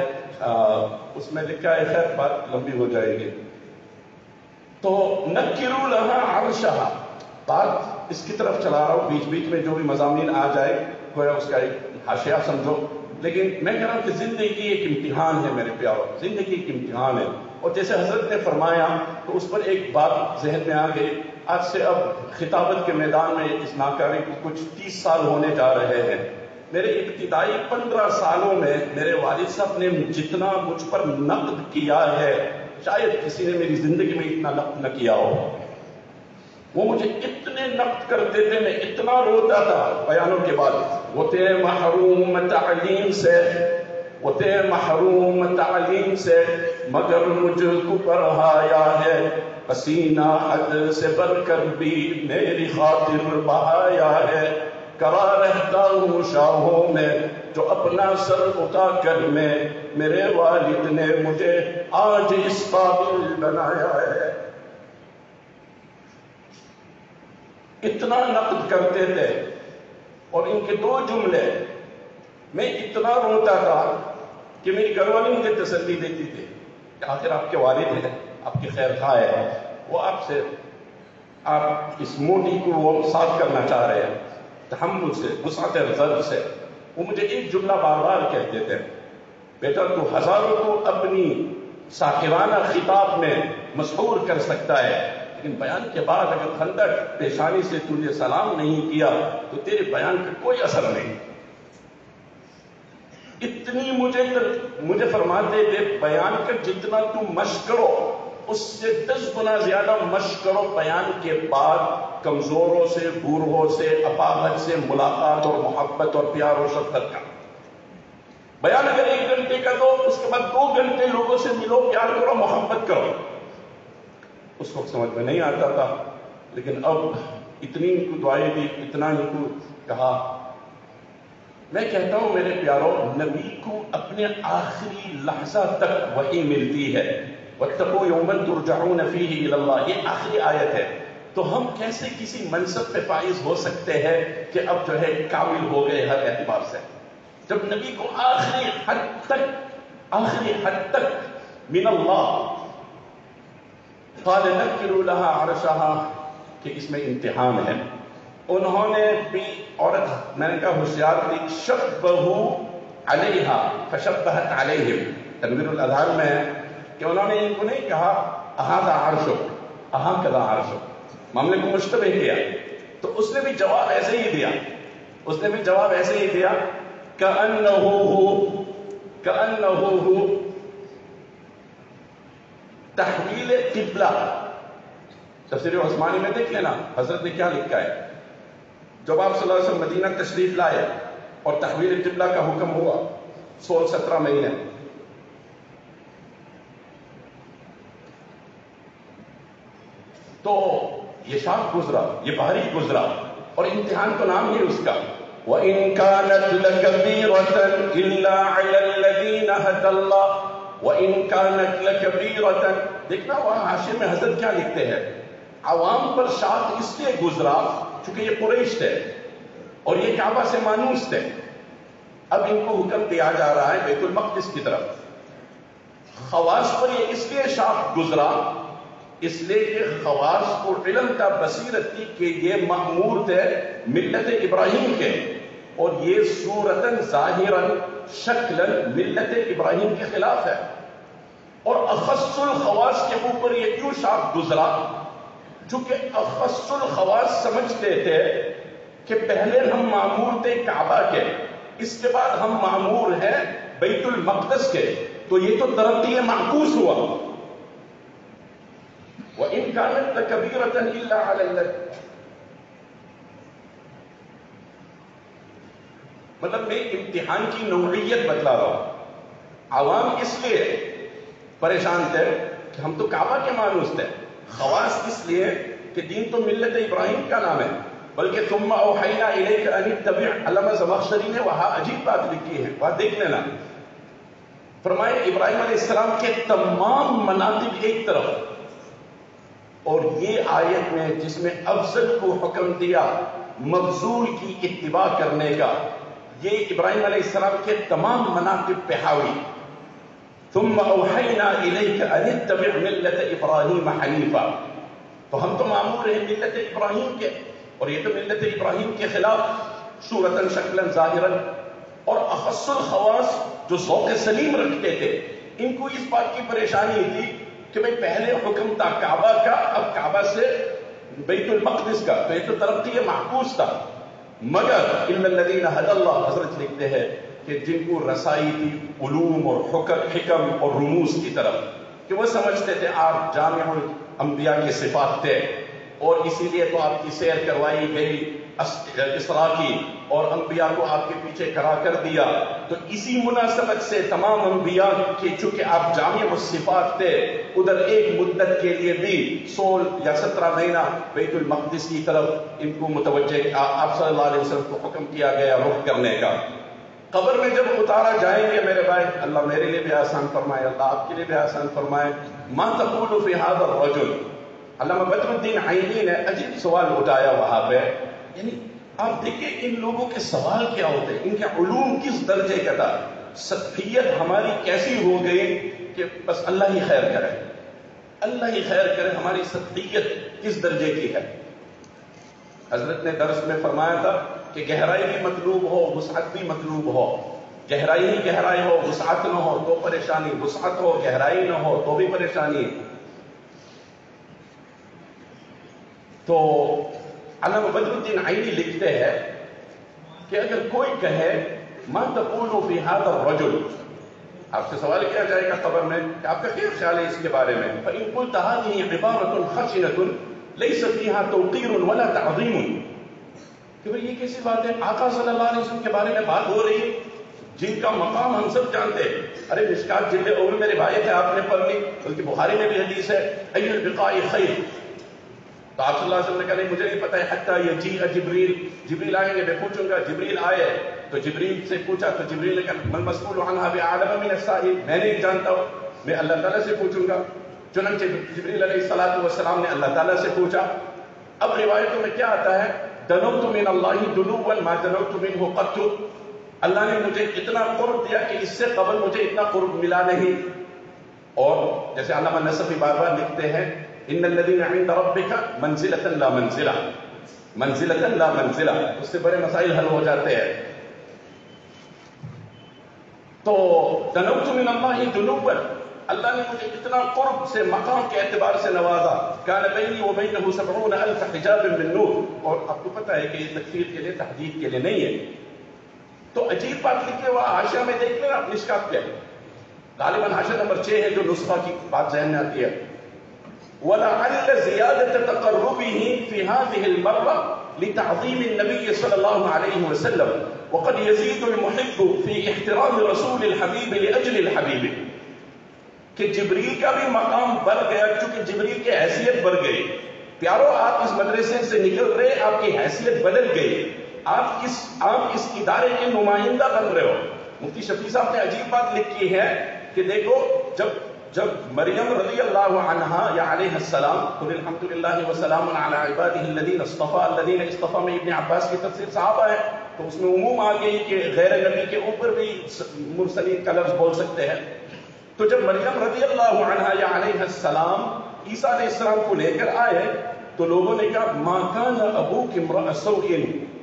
اس میں لکھا ہے، خیر بات لمبی ہو جائے گی. تو نکروا لها عرشها، بات اس کی طرف چلا رہا ہوں، بیچ بیچ میں جو بھی مضامین آ جائے گویا اس کا ایک حاشیہ سمجھو. لیکن میں کہہ رہا ہوں کہ زندگی ایک امتحان ہے میرے پیارو، زندگی ایک امتحان ہے. اور جیسے حضرت نے فرمایا تو اس پر ایک بات ذہن میں آ گئی. آج سے اب خطابت کے میدان میں اس ناکارے کو کچھ 30 سال ہونے جا رہے ہیں. میرے ابتدائی 15 سالوں میں میرے والد صاحب نے جتنا مجھ پر نقد کیا ہے شاید کسی نے میری زندگی میں اتنا نقد نہ کیا ہو. وہ مجھے اتنے نقد کرتے تھے، میں اتنا روتا تھا بیانوں کے بعد. وہ تھے محروم تعلیم سے، وہ تھے محروم تعلیم سے، مگر مجھ کو پڑھایا ہے، پسینہ حد سے بڑھ کر بھی میری خاطر بہایا ہے. کرا رہتا ہوں شاہوں میں جو اپنا سر اٹھا کر میں، میرے والد نے مجھے آج اس قابل بنایا ہے. اتنا نقد کرتے تھے. اور ان کے 2 جملے میں اتنا روتا تھا کہ میری گھر والی مجھے تسلی دیتی تھی کہ آخر آپ کے والد ہیں، آپ کے خیر خواہ ہیں، وہ آپ اس موٹی کو وہ صاف کرنا چاہ رہے ہیں تحمل سے، وسعت ضرب سے. وہ مجھے ایک جملہ بار بار کہتے تھے، بیٹا تو ہزاروں کو اپنی ساحرانہ خطاب میں مسحور کر سکتا ہے، لیکن بیان کے بعد اگر خندق پیشانی سے تجھے سلام نہیں کیا تو تیرے بیان کا کوئی اثر نہیں. اتنی مجھے فرماتے تھے بیان کا جتنا تم مشق کرو اس سے 10 گنا زیادہ مشق کرو بیان کے بعد کمزوروں سے، بوڑھوں سے، اپاہج سے ملاقات اور محبت اور پیار اور شفقت کا. بیان اگر 1 گھنٹے کا دو، اس کے بعد 2 گھنٹے لوگوں سے ملو، پیار کرو، محبت کرو. اس کو سمجھ میں نہیں آتا تھا، لیکن اب اتنی ان کو دعائیں دی، اتنا ان کو کہا. میں کہتا ہوں میرے پیاروں، نبی کو اپنے آخری لحظہ تک وحی ملتی ہے. وَاتَّقُوا يَوْمًا تُرْجَعُونَ فِيهِ إِلَى اللَّهِ، یہ آخری آیت ہے. تو ہم کیسے کسی منصب پہ فائز ہو سکتے ہیں کہ اب جو ہے کامل ہو گئے ہر اعتبار سے، جب نبی کو آخری حد تک من اللہ قال نكروا لها عرشها کہ اس میں امتحان ہے. انہوں نے بھی عورت، میں نے کہا ہوشیار تھی، شبہو علیہا فشبہت علیہم. تنویر الاذہان میں ہے کہ انہوں نے ان کو نہیں کہا اہذا عرشک، اہا کذا عرشک، معاملے کو مشتبہ کیا. تو اس نے بھی جواب ایسے ہی دیا، کأنہ ہو تحویل قبلہ. تفسیر عثمانی میں دیکھ لینا حضرت نے کیا لکھا ہے. جب آپ صلی اللہ علیہ وسلم مدینہ تشریف لائے اور تحویل قبلہ کا حکم ہوا 16-17 مہینے، تو یہ شاخ گزرا، یہ بحری گزرا، اور امتحان تو نام ہی اس کا. وَإِن كَانَتْ لَكَبِيرَةً إِلَّا عَلَى الَّذِينَ هَدَى اللَّهُ وَإِن كَانَتْ لَكَبِيرَةً. دیکھنا وہاں حاشیے میں حضرت کیا لکھتے ہیں، عوام پر شاخ اس لیے گزرا چونکہ یہ قریش تھے اور یہ کعبہ سے مانوس تھے. اب ان کو حکم دیا جا رہا ہے بیت المقدس کی طرف. خواص پر یہ اس لیے شاخ گزرا اس لیے کہ خواص کو علم کا بصیرت تھی کہ یہ مأمور تھے ملت ابراہیم کے، اور یہ صورتاً ظاہراً شکلاً ملت ابراہیم کے خلاف ہے. اور اخص الخواص کے اوپر یہ کیوں شاخ گزرا؟ چونکہ اخص الخواص سمجھتے تھے کہ پہلے ہم مأمور تھے کعبہ کے، اس کے بعد ہم مأمور ہیں بیت المقدس کے، تو یہ تو ترقی معکوس ہوا. وَإِن كَانَتْ لَكَبِيرَةً إِلَّا عَلَى الَّذِينَ. مطلب میں امتحان کی نوعیت بتلا رہا ہوں. عوام اس لیے پریشان تھے کہ ہم تو کعبہ کے مانوس تھے، خواص اس لیے کہ دین تو ملت ابراہیم کا نام ہے. بلکہ ثم اوحینا الیک ان اتبع، علامہ زمخشری نے وہاں عجیب بات لکھی ہے، وہاں دیکھ لینا. فرمائے ابراہیم علیہ السلام کے تمام مناطق ایک طرف، اور یہ آیت میں جس میں افضل کو حکم دیا مفضول کی اتباع کرنے کا، یہ ابراہیم علیہ السلام کے تمام مناقب پہ حاوی. ثم اوحینا الیک ان اتبع ملت ابراہیم حنیفا. تو ہم تو مامور ہیں ملت ابراہیم کے، اور یہ تو ملت ابراہیم کے خلاف صورتاً شکلاً ظاہراً. اور اخص الخواص جو ذوق سلیم رکھتے تھے ان کو اس بات کی پریشانی تھی کہ بھئی پہلے حکم تھا کعبہ کا، اب کعبہ سے بیت المقدس کا، تو یہ تو ترقی معکوس تھا. مگر الا الذین ھدی اللہ، حضرت لکھتے ہیں کہ جن کو رسائی تھی علوم اور حکم اور رموز کی طرف، کہ وہ سمجھتے تھے آپ جامع الانبیاء کے صفات تھے، اور اسی لیے تو آپ کی سیر کروائی گئی اسراء کی، اور انبیاء کو آپ کے پیچھے کھڑا کر دیا، تو اسی مناسبت سے تمام انبیاء کے چونکہ آپ جامع الصفات تھے، ادھر ایک مدت کے لیے بھی 16 یا 17 مہینہ بیت المقدس کی طرف ان کو متوجہ، آپ صلی اللہ علیہ وسلم کو حکم کیا گیا رخ کرنے کا۔ قبر میں جب اتارا جائیں گے میرے بھائی، اللہ میرے لیے بھی آسان فرمائے، اللہ آپ کے لیے بھی آسان فرمائے، ما تقول فی ھذا الرجل، علامہ بدر الدین عینی نے عجیب سوال اٹھایا وہاں پہ، یعنی آپ دیکھیں ان لوگوں کے سوال کیا ہوتے ہیں، ان کے علوم کس درجے کا تھا، سطحیت ہماری کیسی ہو گئی کہ بس اللہ ہی خیر کرے، اللہ ہی خیر کرے، ہماری سطحیت کس درجے کی ہے۔ حضرت نے درس میں فرمایا تھا کہ گہرائی بھی مطلوب ہو، وسعت بھی مطلوب ہو، گہرائی ہی گہرائی ہو، وسعت نہ ہو تو پریشانی، وسعت ہو گہرائی نہ ہو تو بھی پریشانی۔ تو علامہ بدر الدین عینی لکھتے ہیں کہ اگر کوئی کہے ما تقول فی ھذا الرجل، آپ سے سوال کیا جائے گا قبر میں کہ آپ کا کیا خیال ہے اس کے بارے میں، فإن قلت هذه عبارة خشنة ليس فيها توقير ولا تعظيم، کہ بھئی یہ کیسی بات ہے، آقا صلی اللہ علیہ وسلم کے بارے میں بات ہو رہی ہے جن کا مقام ہم سب جانتے ہیں۔ ارے مشکات جلد اول میرے بھائی تھے، آپ نے پڑھ لی، بلکہ بخاری میں بھی حدیث ہے ای البقاء خیر، تو آپ صلی اللہ علیہ وسلم نے کہا نہیں مجھے نہیں پتا ہے، حتی یجیء جبریل، جبریل آئیں گے میں پوچھوں گا، جبریل آئے تو جبریل سے پوچھا تو جبریل نے کہا من مسئول عنہا بعالم من السائل، میں نہیں جانتا ہوں، میں اللہ تعالیٰ سے پوچھوں گا۔ چنانچہ جبریل علیہ السلام نے اللہ تعالیٰ سے پوچھا۔ اب روایتوں میں کیا آتا ہے، دنوت من اللہ دنوا ما دنوت منہ قط، اللہ نے مجھے اتنا قرب دیا کہ اس سے قبل مجھے اتنا قرب ملا نہیں۔ اور جیسے علامہ نصفی بار بار لکھتے ہیں ان الذین عند ربک منزلۃ لا منزلہ، منزلۃ لا منزلہ، اس سے بڑے مسائل حل ہو جاتے ہیں۔ تو دنوت من اللہ دنوا، اللہ نے مجھے اتنا قرب سے مقام کے اعتبار سے نوازا، کان بینی و بینہ 70,000 حجاب من نور، اور آپ کو پتہ ہے کہ یہ تکفیر کے لیے تحدید کے لیے نہیں ہے۔ تو عجیب بات لکھے ہوا حاشیہ میں دیکھ لینا مشکات پہ، غالباً حاشیہ نمبر 6 ہے جو نسخہ کی بات ذہن میں آتی ہے، وَلَعَلَّ زِيَادَةَ تَقَرُّبِهِ فِي هَذِهِ الْمَرَّةِ لِتَعْظِيمِ النَّبِيِّ صلی اللہ علیہ وسلم وقد يزيد المحب في احترام رسول الحبیب لأجل الحبیب، کہ جبریل کا بھی مقام بڑھ گیا چونکہ جبریل کی حیثیت بڑھ گئی۔ پیارو آپ اس مدرسے سے نکل رہے، آپ کی حیثیت بدل گئی، آپ اس ادارے کے نمائندہ بن رہے ہو۔ مفتی شفیع صاحب نے عجیب بات لکھی ہے کہ دیکھو جب مریم رضی اللہ عنہا یا علیہ السلام، قل الحمدللہ وسلام علی عبادہ الذین اصطفیٰ، الذین اصطفیٰ میں ابن عباس کی تفسیر صحابہ ہے تو اس میں عموم آ گئی کہ غیر نبی کے اوپر بھی مرسلین کا لفظ بول سکتے ہیں۔ تو جب مریم رضی اللہ عنہا یا علیہ السلام عیسیٰ علیہ السلام کو لے کر آئے تو لوگوں نے کہا ما کان ابوک امرأ سوء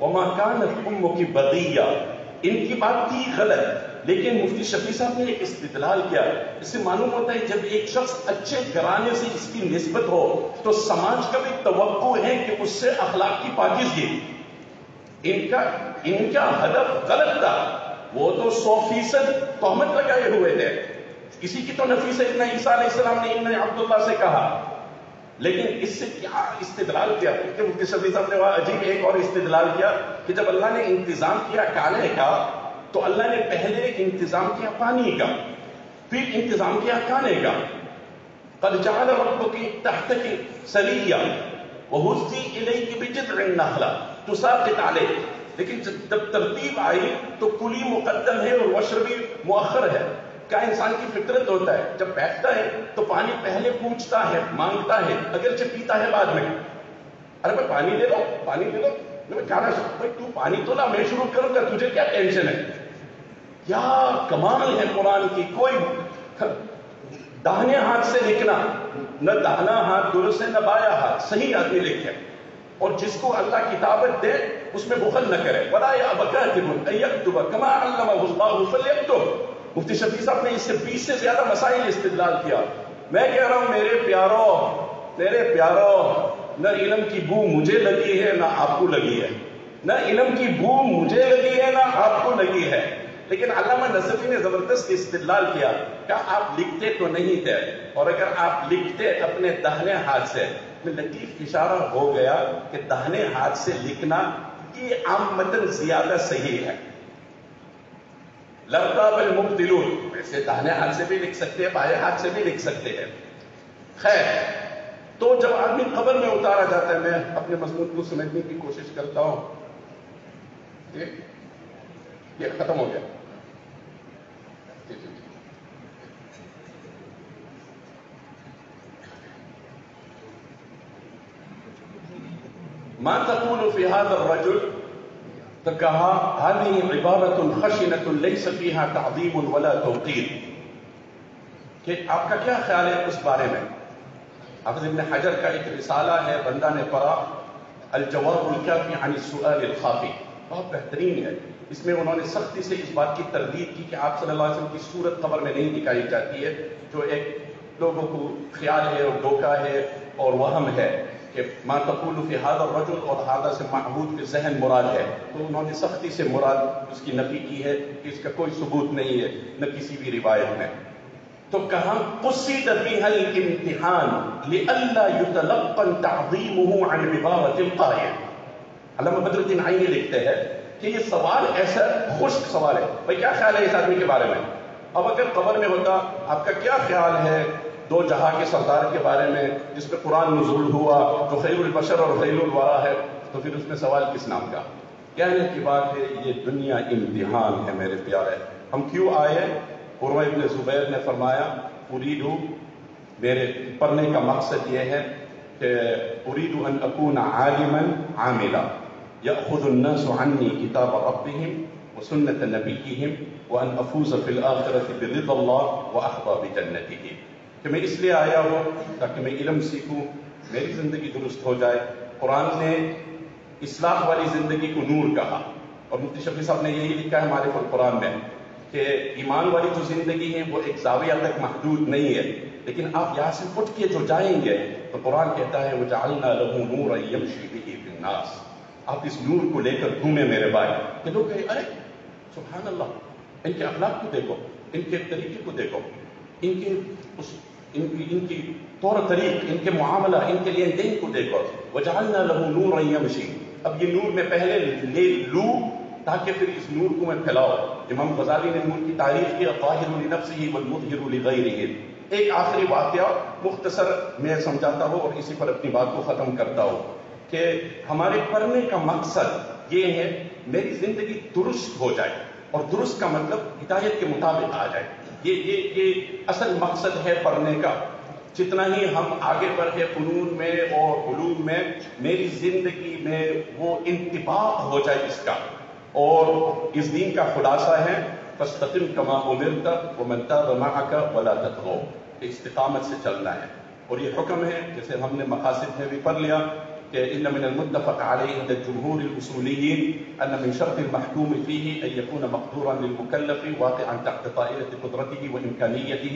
وما کانت امک بغیہ، ان کی بات تھی غلط، لیکن مفتی شفیع صاحب نے ایک استدلال کیا، اس سے معلوم ہوتا ہے جب ایک شخص اچھے گھرانے سے اس کی نسبت ہو تو سماج کا بھی توقع ہے کہ اس سے اخلاق کی پاکیزگی۔ ان کا ہدف غلط تھا، وہ تو 100% تہمت لگائے ہوئے تھے، کسی کی تو نفیس اتنا عیسیٰ علیہ السلام نے ابن عبداللہ سے کہا، لیکن اس سے کیا استدلال کیا، کیونکہ مفتی شفیع صاحب نے وہاں عجیب ایک اور استدلال کیا کہ جب اللہ نے انتظام کیا کھانے کا تو اللہ نے پہلے انتظام کیا پانی کا، پھر انتظام کیا کھانے کا۔ قد جعل ربک تحتک سریہ وہزی الیک بجذع النخلہ تساقط علیک، لیکن جب ترتیب آئی تو کلی مقدم ہے اور وشربی مؤخر ہے۔ کیا انسان کی فطرت ہوتا ہے جب بیٹھتا ہے تو پانی پہلے پوچھتا ہے، مانگتا ہے، اگرچہ پیتا ہے بعد میں۔ ارے بھائی پانی دے دو، پانی دے دو، میں کھانا چاہتا ہوں، بھائی تو پانی تو لا، میں شروع کروں گا، تجھے کیا ٹینشن ہے۔ کیا کمال ہے قرآن کی، کوئی داہنے ہاتھ سے لکھنا، نہ داہنا ہاتھ درست ہے نہ بایاں ہاتھ، صحیح آدمی لکھے، اور جس کو اللہ کتابت دے اس میں بخل نہ کرے۔ وَلَا يَأْبَ كَاتِبٌ أَن يَكْتُبَ كَمَا عَلَّمَهُ اللَّهُ فَلْيَكْتُبْ۔ مفتی شفیع صاحب نے اس سے 20 سے زیادہ مسائل استدلال کیا۔ میں کہہ رہا ہوں میرے پیارو، نہ علم کی بو مجھے لگی ہے نہ آپ کو لگی ہے، نہ علم کی بو مجھے لگی ہے نہ آپ کو لگی ہے. لیکن علامہ نصفی نے زبردست استدلال کیا کہ آپ لکھتے تو نہیں تھے، اور اگر آپ لکھتے اپنے داہنے ہاتھ سے، میں لطیف اشارہ ہو گیا کہ داہنے ہاتھ سے لکھنا یہ عامةً زیادہ صحیح ہے. لرتاب المبطلون، ویسے داہنے ہاتھ سے بھی لکھ سکتے ہیں، بائیں ہاتھ سے بھی لکھ سکتے ہیں. خیر، تو جب آدمی قبر میں اتارا جاتا ہے، میں اپنے مضمون کو سمجھنے کی کوشش کرتا ہوں. یہ ختم ہو گیا. ما تقول في هذا الرجل؟ تو کہا هذه عبارة خشنة ليس فيها تعظيم ولا توقير، کہ آپ کا کیا خیال ہے اس بارے میں؟ حافظ ابن حجر کا ایک رسالہ ہے، بندہ نے پڑھا، الجواب الکافی عن السؤال الخافی، بہت بہترین ہے. اس میں انہوں نے سختی سے اس بات کی تردید کی کہ آپ صلی اللہ علیہ وسلم کی صورت قبر میں نہیں دکھائی جاتی ہے، جو ایک لوگوں کو خیال ہے اور دھوکہ ہے اور وہم ہے کہ ما تقول فی هذا الرجل، اور هذا سے معبود کے ذہن مراد ہے. تو انہوں نے سختی سے مراد اس کی نفی کی ہے کہ اس کا کوئی ثبوت نہیں ہے نہ کسی بھی روایت میں. تو کہاں قصد بها الامتحان لئلا يتلقن تعظيمه عن عبارة القائل. علامہ بدر الدین عینی لکھتے ہیں کہ یہ سوال ایسا خشک سوال ہے، بھائی کیا خیال ہے اس آدمی کے بارے میں؟ اب اگر قبر میں ہوتا آپ کا کیا خیال ہے دو جہاں کے سردار کے بارے میں جس پہ قرآن نزول ہوا، جو خیر البشر اور خیر الورا ہے، تو پھر اس میں سوال کس نام کا؟ کہنے کی بات ہے یہ دنیا امتحان ہے میرے پیارے. ہم کیوں آئے؟ عروہ ابن زبیر نے فرمایا اریدو، میرے پڑھنے کا مقصد یہ ہے کہ اريد ان اكون عالما عاملا ياخذ الناس عني كتاب ربهم وسنة نبيهم وان افوز في الاخرة برضا الله واحظى بجنته. کہ میں اس لیے آیا ہوں تاکہ میں علم سیکھوں، میری زندگی درست ہو جائے. قرآن نے اصلاح والی زندگی کو نور کہا، اور مفتی شفیع صاحب نے یہی لکھا ہے معرف القرآن میں کہ ایمان والی جو زندگی ہے وہ ایک زاویہ تک محدود نہیں ہے، لیکن آپ یہاں سے اٹھ کے جو جائیں گے تو قرآن کہتا ہے وَجَعَلْنَا لَهُ نُورًا يَمْشِي بِهِ فِي النَّاسِ. آپ اس نور کو لے کر گھومیں میرے بھائی. کہ لوگ کہیں ارے سبحان اللہ، ان کے اخلاق کو دیکھو، ان کے طریقے کو دیکھو، ان کی طور طریق، ان کے معاملہ، ان کے لین دین کو دیکھو. وَجَعَلْنَا لَهُ نُورًا يَمْشِي. اب یہ نور میں پہلے لے لوں تاکہ پھر اس نور کو میں پھیلاؤ. امام غزالی نے نور کی تعریف کی الظاہر لنفسه والمظہر لغیرہ. ایک آخری واقعہ مختصر میں سمجھاتا ہوں اور اسی پر اپنی بات کو ختم کرتا ہوں کہ ہمارے پڑھنے کا مقصد یہ ہے میری زندگی درست ہو جائے، اور درست کا مطلب ہدایت کے مطابق آ جائے. یہ اصل مقصد ہے پڑھنے کا. جتنا ہی ہم آگے بڑھے فنون میں اور علوم میں، میری زندگی میں وہ انطباق ہو جائے اس کا. اور اس دین کا خلاصہ ہے فاستقم کما امرت ومن تاب معک ولا تطغوا، استقامت سے چلنا ہے. اور یہ حکم ہے جیسے ہم نے مقاصد میں بھی پڑھ لیا کہ ان من المتفق علیہ عند الجمهور الاصوليين ان من شرط المحكوم فيه ان يكون مقدورا للمكلف واقعا تحت طائله قدرته وامكانيته،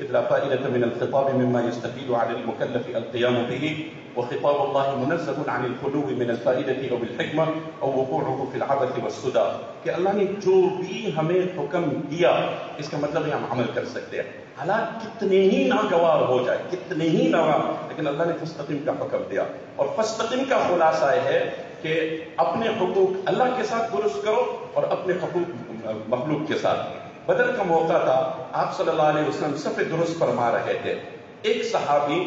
اذ لا فائده من الخطاب مما يستفيد على المكلف القيام به، وخطاب الله منزه عن الخلو من الفائده او الحكمه او وقوعه في العبث والسدى. کہ اللہ نے جو بھی ہمیں حکم دیا اس کا مطلب ہے ہم عمل کر سکتے ہیں، حالات کتنے ہی ناگوار ہو جائے، کتنے ہی لیکن اللہ نے فاستقم کا حکم دیا. اور فاستقم کا خلاصہ ہے کہ اپنے حقوق اللہ کے ساتھ درست کرو اور اپنے حقوق مخلوق کے ساتھ. بدر کا موقع تھا، آپ صلی اللہ علیہ وسلم صف درست فرما رہے تھے. ایک صحابی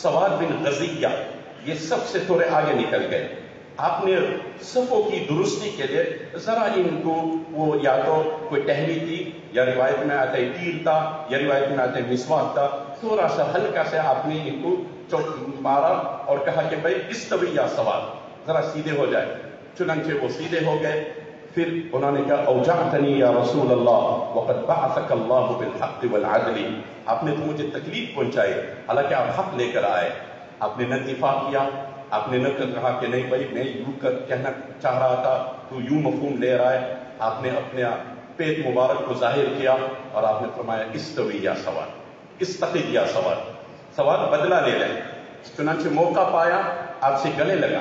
سواد بن غزیہ یہ سب سے تھوڑے آگے نکل گئے. آپ نے صفوں کی درستی کے لیے ذرا ان کو وہ یا تو کوئی ٹہنی تھی، یا روایت میں آتا ہے تیر تھا، یا روایت میں آتا ہے مسواک تھا، تھوڑا سا ہلکا سے آپ نے ان کو مارا اور کہا کہ بھائی استوی یا سواد، ذرا سیدھے ہو جائے. چنانچہ وہ سیدھے ہو گئے. پھر انہوں نے کہا اوجعتنی یا رسول اللہ وقد بعثک اللہ بالحق والعدل. آپ نے تو مجھے تکلیف پہنچائی حالانکہ آپ حق لے کر آئے. آپ نے نہ دفاع کیا، آپ نے نہ کہا کہ نہیں بھائی میں یوں کہنا چاہ رہا تھا تو یوں مفہوم لے رہا ہے. آپ نے اپنے پیٹ مبارک کو ظاہر کیا اور آپ نے فرمایا استوی یا سواد، استقل یا سواد، سواد بدلہ لے لیں. چنانچہ موقع پایا آپ سے گلے لگا.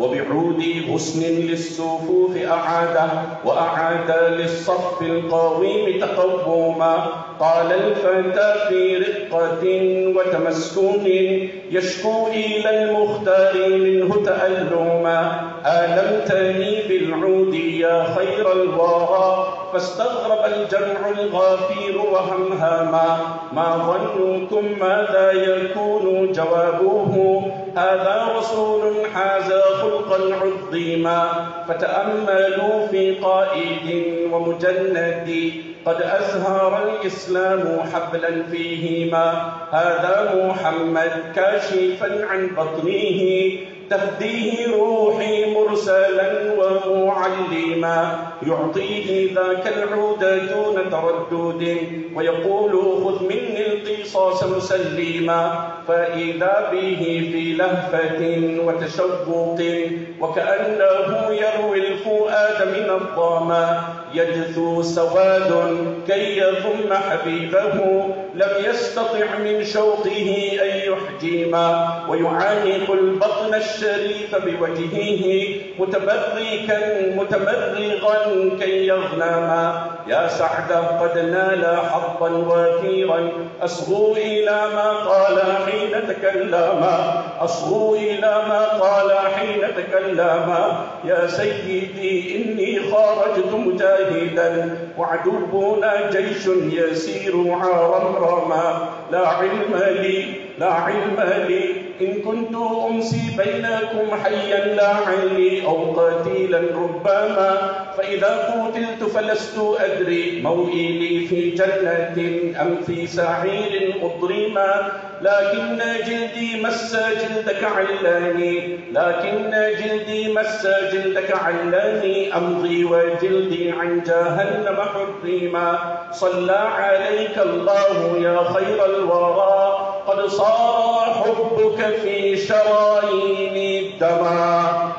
وبعود غصن للصفوف أعاد وأعاد للصف القويم تقوما قال الفتى في رقة وتمسكن يشكو إلى المختار منه تألما آلمتني بالعود يا خير الورى فاستغرب الجمع الغافير وهمهما ما ظنكم ماذا يكون جوابه هذا رسول حاز خلقا عظيما فتأملوا في قائد ومجند قد أزهر الإسلام حبلا فيهما هذا محمد كاشفا عن بطنه تفديه روحي مرسلا ومعلما يعطيه ذاك العود دون تردد ويقول خذ مني القصاص مسلما فإذا به في لهفة وتشوق وكأنه يروي الفؤاد من الظما يجثو سواد كي يضم حبيبه لم يستطع من شوقه أن يحجيما ويعانق البطن الشريف بوجهه متبركا متمرغا كي يغنما يا سعد قد نال حظا وافيرا أصغوا إلى ما قال حين تكلما أصغوا إلى ما قال حين تكلما يا سيدي إني خرجت مجاهدا وعدونا جيش يسير عارا رما لا علم لي إن كنت أمسي بينكم حيا لعلي أو قتيلا ربما فإذا قتلت فلست أدري موئلي في جنة أم في سعير أضرما لكن جلدي مس جلدك علاني أمضي وجلدي عن جهنم حرما صلى عليك الله يا خير الورى قد صار حبك في شرايين الدماء।